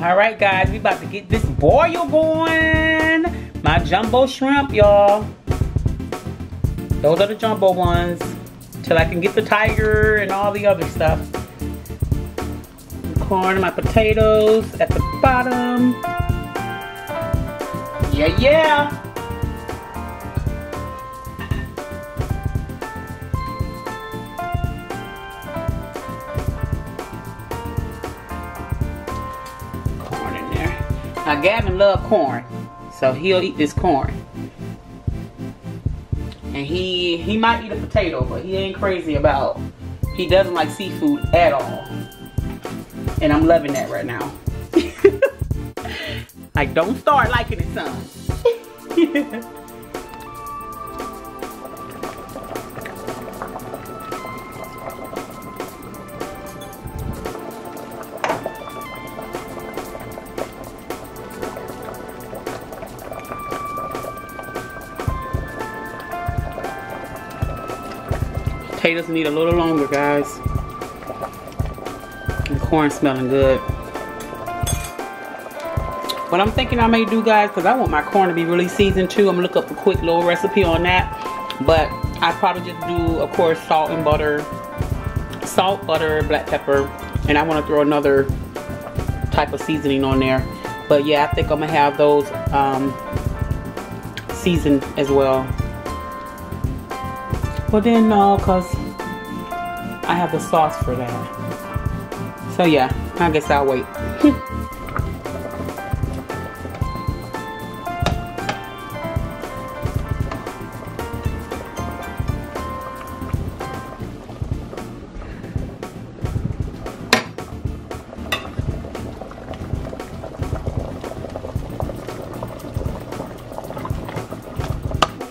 All right, guys, we about to get this boil going. My jumbo shrimp, y'all. Those are the jumbo ones. Till I can get the tiger and all the other stuff. Corn and my potatoes at the bottom. Yeah, yeah. Corn in there. Now Gavin loves corn, so he'll eat this corn. And he might eat a potato, but he ain't crazy about. He doesn't like seafood at all. And I'm loving that right now. Like, don't start liking it, son. Potatoes need a little longer, guys. And corn smelling good. What I'm thinking I may do, guys, because I want my corn to be really seasoned too. I'm gonna look up a quick little recipe on that. But I probably just do, of course, salt and butter. Salt, butter, black pepper. And I want to throw another type of seasoning on there. But yeah, I think I'm gonna have those seasoned as well. Well then no, because I have the sauce for that. So yeah, I guess I'll wait.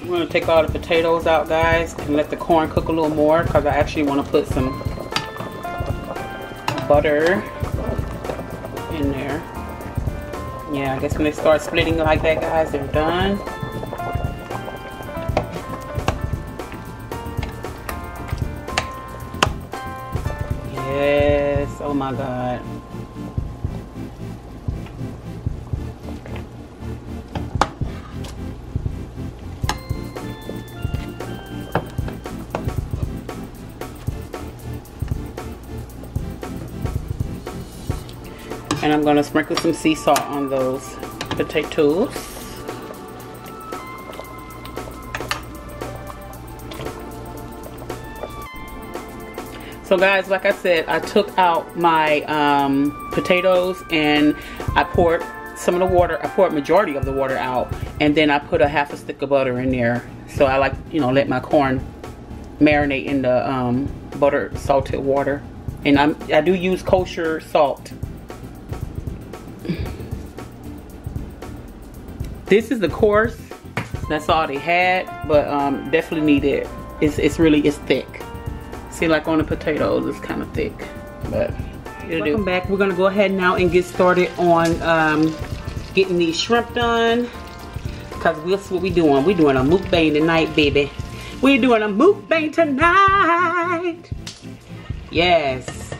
I'm going to take all the potatoes out, guys, and let the corn cook a little more because I actually want to put some butter in there. Yeah, I guess when they start splitting like that, guys, they're done. Yes, oh my God. And I'm going to sprinkle some sea salt on those potatoes. So guys, like I said, I took out my potatoes and I poured some of the water, I poured majority of the water out, and then I put a half a stick of butter in there. So I like, you know, let my corn marinate in the butter salted water. And I do use kosher salt. This is the coarse. That's all they had, but definitely needed. It's thick. See, like on the potatoes, it's kind of thick, but it'll do. Welcome back. We're gonna go ahead now and get started on getting these shrimp done. Cause that's what we doing. We doing a mukbang tonight, baby. We doing a mukbang tonight. Yes.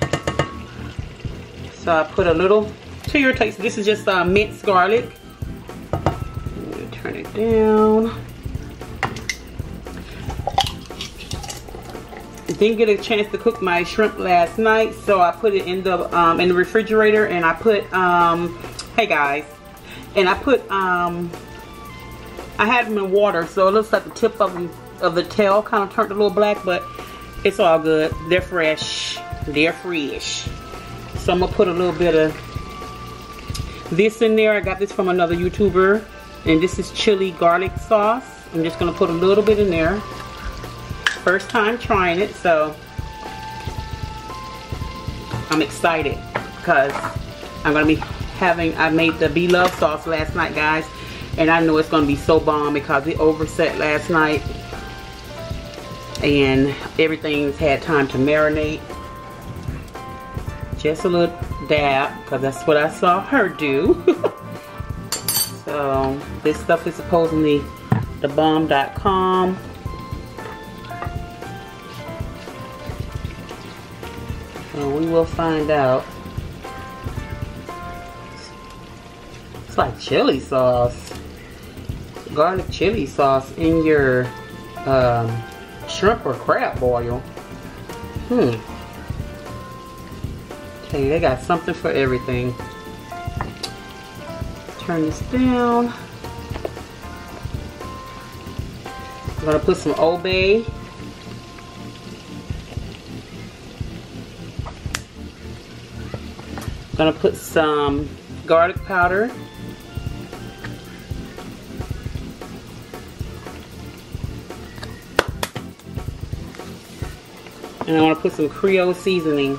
So I put a little to your taste. This is just minced garlic. Turn it down. Didn't get a chance to cook my shrimp last night, so I put it in the refrigerator, and I put hey guys, and I put I had them in water, so it looks like the tip of the tail kind of turned a little black, but it's all good. They're fresh. They're fresh. So I'm gonna put a little bit of this in there. I got this from another YouTuber. And this is chili garlic sauce. I'm just going to put a little bit in there. First time trying it, so I'm excited because I'm going to be having, I made the BLOVE sauce last night, guys. And I know it's going to be so bomb because it overset last night. And everything's had time to marinate. Just a little dab because that's what I saw her do. So this stuff is supposedly thebomb.com. So we will find out. like chili sauce. Garlic chili sauce in your shrimp or crab boil. Okay, they got something for everything. Turn this down. I'm gonna put some Old Bay. I'm gonna put some garlic powder. And I want to put some Creole seasoning.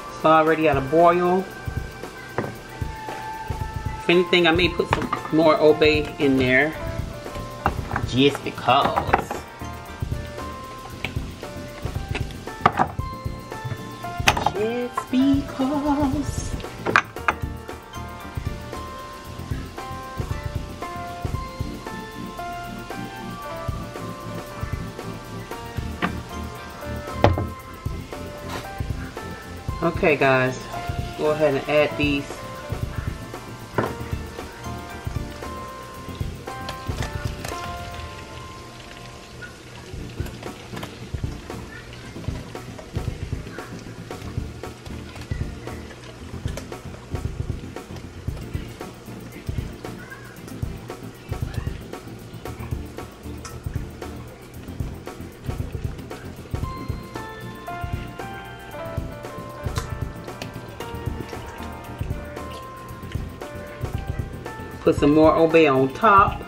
It's already at a boil. If anything, I may put some more Old Bay in there, just because. Just because. Okay, guys, go ahead and add these. Put some more Old Bay on top.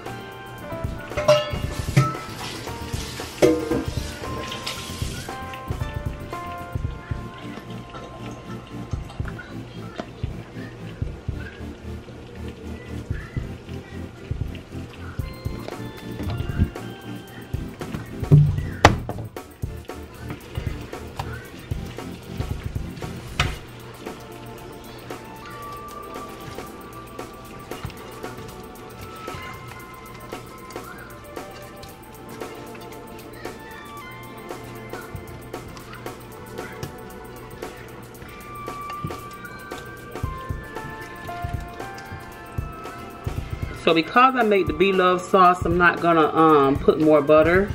So because I made the BLOVE sauce, I'm not gonna put more butter.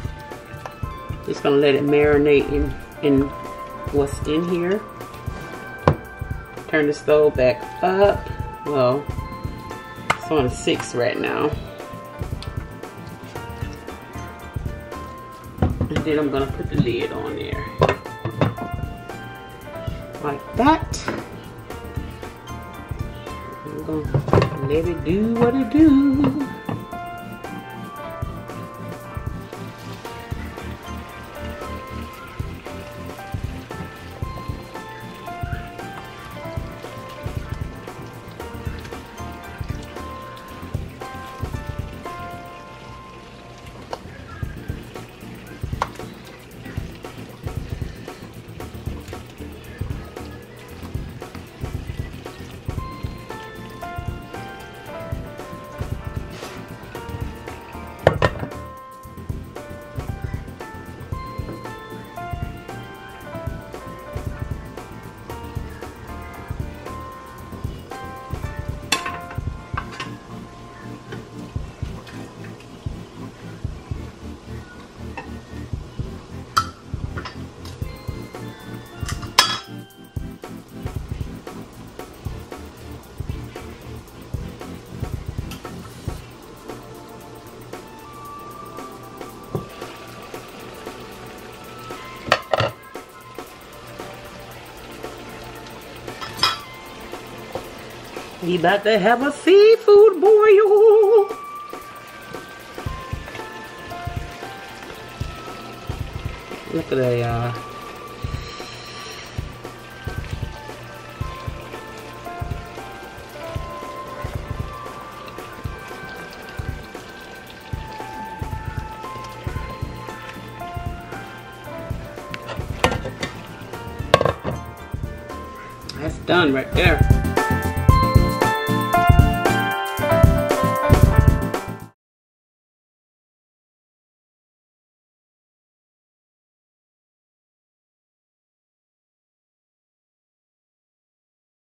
Just gonna let it marinate in what's in here. Turn the stove back up. Well, it's on 6 right now. And then I'm gonna put the lid on there. Like that. I'm gonna let it do what it do. We about to have a seafood boil. Look at that, y'all. That's done right there.